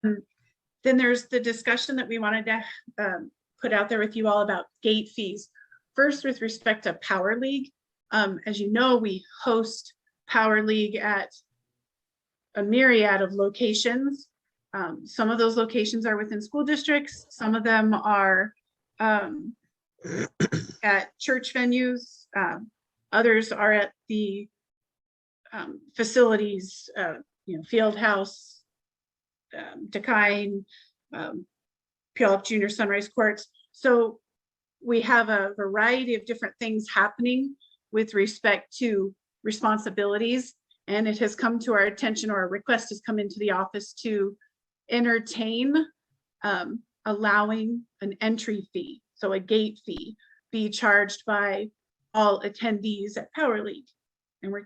Then there's the discussion that we wanted to put out there with you all about gate fees. First, with respect to Power League, as you know, we host Power League at a myriad of locations. Some of those locations are within school districts. Some of them are at church venues. Others are at the facilities, Field House, Dakine, Puyallup Junior Sunrise Courts. So we have a variety of different things happening with respect to responsibilities. And it has come to our attention, or a request has come into the office to entertain allowing an entry fee, so a gate fee, be charged by all attendees at Power League. And we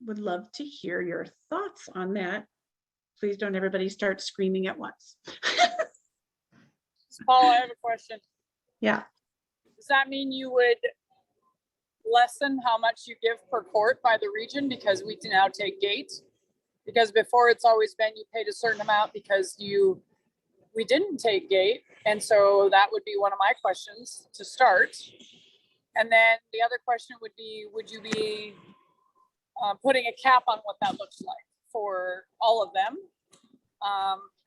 would love to hear your thoughts on that. Please don't everybody start screaming at once. Paul, I have a question. Yeah. Does that mean you would lessen how much you give per court by the region because we now take gates? Because before it's always been you paid a certain amount because we didn't take gate. And so that would be one of my questions to start. And then the other question would be, would you be putting a cap on what that looks like for all of them?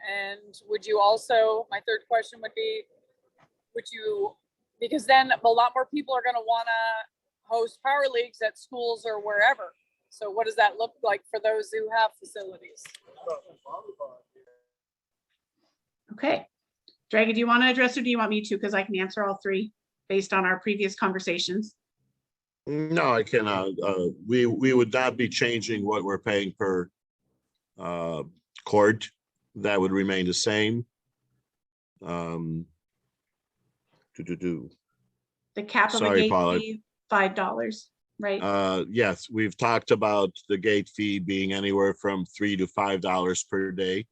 And would you also, my third question would be, because then a lot more people are going to want to host Power Leagues at schools or wherever. So what does that look like for those who have facilities? Okay. Dragon, do you want to address or do you want me to? Because I can answer all three based on our previous conversations. No, I cannot. We would not be changing what we're paying per court. That would remain the same. The cap of a Sorry, gate Paula. fee, $5, right? Yes, we've talked about the gate fee being anywhere from $3 to $5 per day.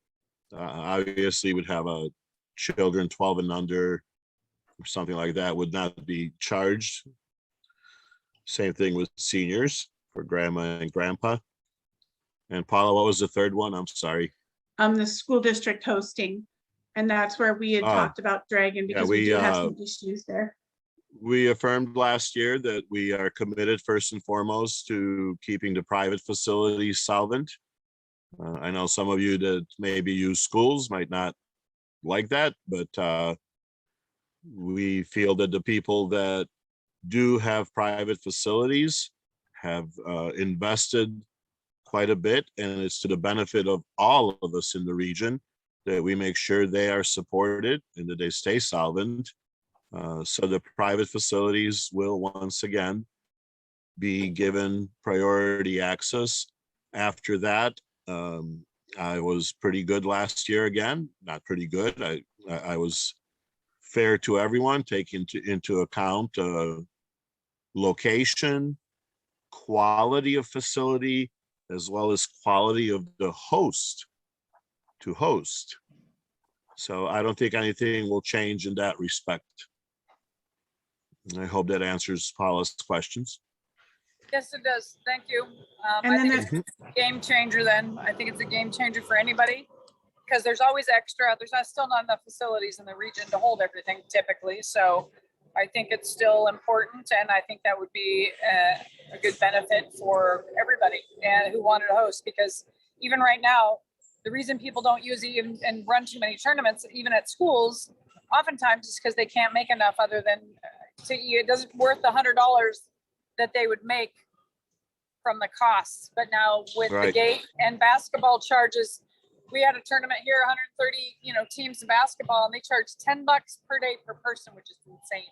Obviously, would have a children 12 and under or something like that would not be charged. Same thing with seniors for grandma and grandpa. And Paula, what was the third one? I'm sorry. The school district hosting. And that's where we had talked about Dragon, because we do have some issues there. We affirmed last year that we are committed first and foremost to keeping the private facilities solvent. I know some of you that maybe use schools might not like that, but we feel that the people that do have private facilities have invested quite a bit, and it's to the benefit of all of us in the region that we make sure they are supported and that they stay solvent. So the private facilities will once again be given priority access. After that, I was pretty good last year again, not pretty good. I was fair to everyone, taking into account location, quality of facility, as well as quality of the host to host. So I don't think anything will change in that respect. And I hope that answers Paula's questions. Yes, it does. Thank you. And I then think it's a game changer then. I think it's a game changer for anybody because there's always extra. There's still not enough facilities in the region to hold everything typically. So I think it's still important. And I think that would be a good benefit for everybody and who wanted to host, because even right now, the reason people don't use even and run too many tournaments, even at schools, oftentimes is because they can't make enough other than it doesn't worth the $100 that they would make from the costs. But now with the gate and basketball charges, we had a tournament here, 130, teams of basketball, and they charge $10 per day per person, which is insane.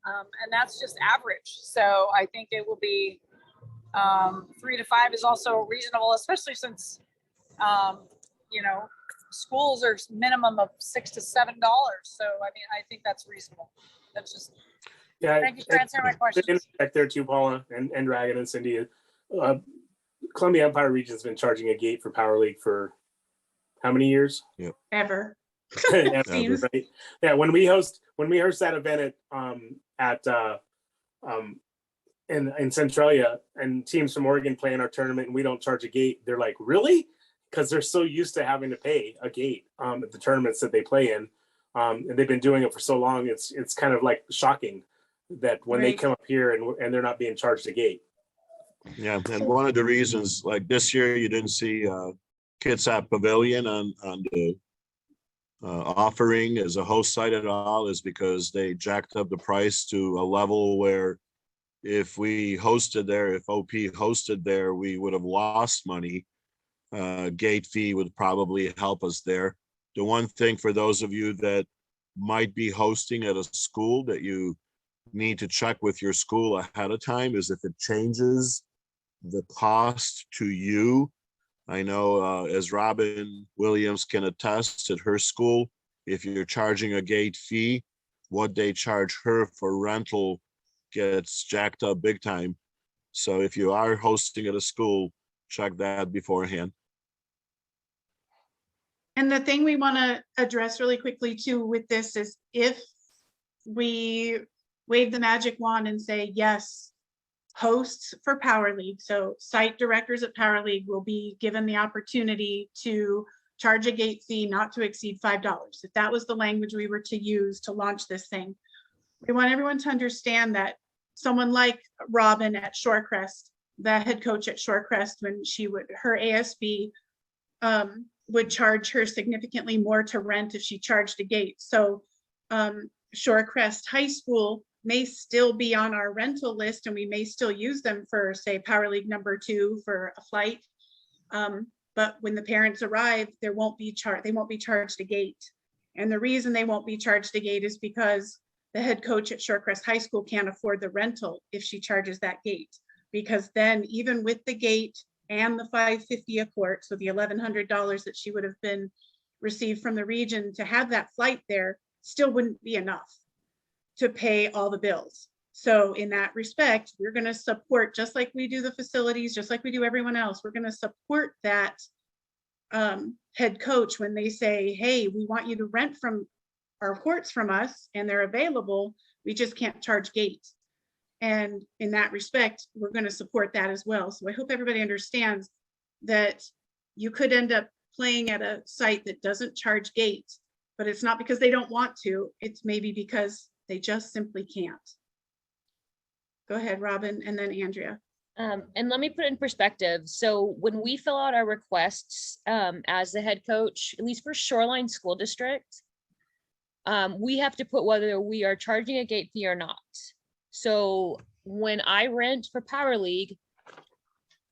And that's just average. So I think it will be 3 to 5 is also reasonable, especially since, schools are minimum of $6 to $7. So, I mean, I think that's reasonable. That's just, thank you for answering my questions. Back there too, Paula and Dragon and Cindy. Columbia Empire Region's been charging a gate for Power League for how many years? Yep. Ever. Ever, right? Yeah, when we host that event in Centralia and teams from Oregon play in our tournament and we don't charge a gate, they're like, really? because they're so used to having to pay a gate at the tournaments that they play in. And they've been doing it for so long, it's kind of like shocking that when they Right. come up here and they're not being charged a gate. Yeah, and one of the reasons, like this year, you didn't see Kitsap Pavilion on the offering as a host site at all, is because they jacked up the price to a level where if we hosted there, if OP hosted there, we would have lost money. Gate fee would probably help us there. The one thing for those of you that might be hosting at a school that you need to check with your school ahead of time is if it changes the cost to you. I know as Robin Williams can attest at her school, if you're charging a gate fee, what they charge her for rental gets jacked up big time. So if you are hosting at a school, check that beforehand. And the thing we want to address really quickly too with this is if we wave the magic wand and say, yes, hosts for Power League, so site directors at Power League will be given the opportunity to charge a gate fee not to exceed $5. If that was the language we were to use to launch this thing, we want everyone to understand that someone like Robin at Shorecrest, the head coach at Shorecrest, when her ASB would charge her significantly more to rent if she charged a gate. So Shorecrest High School may still be on our rental list and we may still use them for, say, Power League #2 for a flight. But when the parents arrive, they won't be charged a gate. And the reason they won't be charged a gate is because the head coach at Shorecrest High School can't afford the rental if she charges that gate. Because then even with the gate and the $550 a quart, so the $1,100 that she would have been received from the region to have that flight there still wouldn't be enough to pay all the bills. So in that respect, we're going to support, just like we do the facilities, just like we do everyone else, we're going to support that head coach when they say, hey, we want you to rent from our courts from us and they're available, we just can't charge gates. And in that respect, we're going to support that as well. So I hope everybody understands that you could end up playing at a site that doesn't charge gates, but it's not because they don't want to, it's maybe because they just simply can't. Go ahead, Robin, and then Andrea. And let me put it in perspective. So when we fill out our requests as the head coach, at least for Shoreline School District, we have to put whether we are charging a gate fee or not. So when I rent for Power League,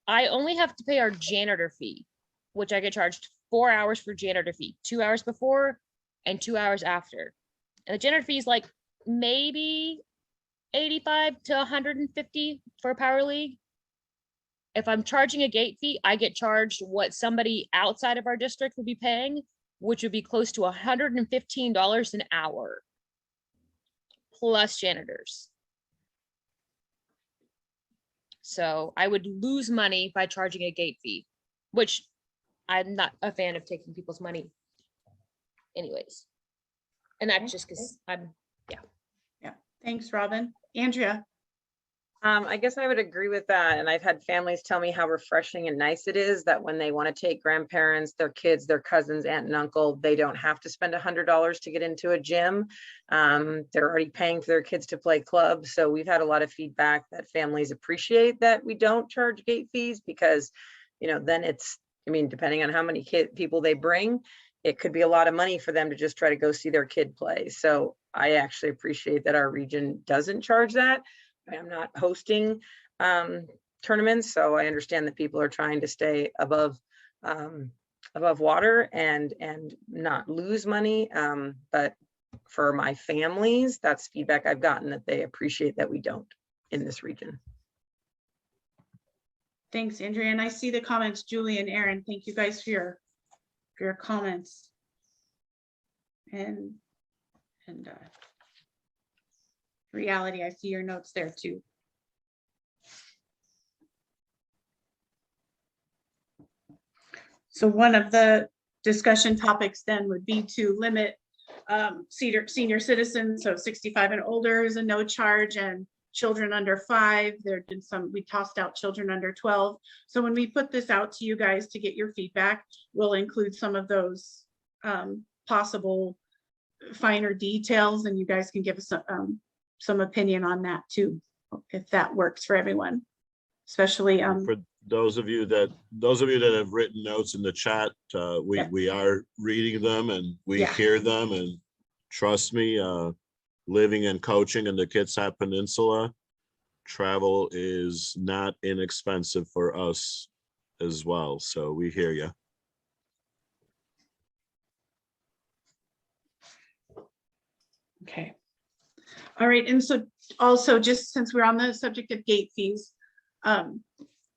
I only have to pay our janitor fee, which I get charged 4 hours for janitor fee, 2 hours before and 2 hours after. And the janitor fee is like maybe 85 to 150 for Power League. If I'm charging a gate fee, I get charged what somebody outside of our district would be paying, which would be close to $115 an hour, plus janitors. So I would lose money by charging a gate fee, which I'm not a fan of taking people's money anyways. And that's just because Yeah, thanks, Robin. Andrea. I guess I would agree with that. And I've had families tell me how refreshing and nice it is that when they want to take grandparents, their kids, their cousins, aunt and uncle, they don't have to spend $100 to get into a gym. They're already paying for their kids to play club. So we've had a lot of feedback that families appreciate that we don't charge gate fees because, you know, then it's, I mean, depending on how many people they bring, it could be a lot of money for them to just try to go see their kid play. So I actually appreciate that our region doesn't charge that. I'm not hosting tournaments, so I understand that people are trying to stay above water and not lose money. But for my families, that's feedback I've gotten that they appreciate that we don't in this region. Thanks, Andrea. And I see the comments, Julie and Aaron. Thank you guys for your comments. And reality, I see your notes there too. So one of the discussion topics then would be to limit senior citizens, so 65 and older is a no charge, and children under 5. There did some, we tossed out children under 12. So when we put this out to you guys to get your feedback, we'll include some of those possible finer details, and you guys can give us some opinion on that too, if that works for everyone, especially For those of you that have written notes in the chat, we are reading them and we Yeah. hear them, and trust me, living and coaching in the Kitsap Peninsula, travel is not inexpensive for us as well. So we hear you. Okay. All right. And so also, just since we're on the subject of gate fees,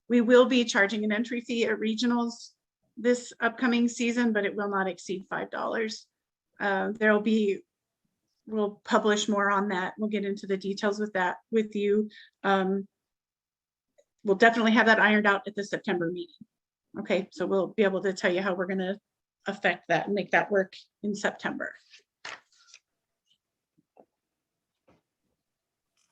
we will be charging an entry fee at regionals this upcoming season, but it will not exceed $5. We'll publish more on that. We'll get into the details with that with you. We'll definitely have that ironed out at the September meeting. Okay, so we'll be able to tell you how we're going to affect that and make that work in September.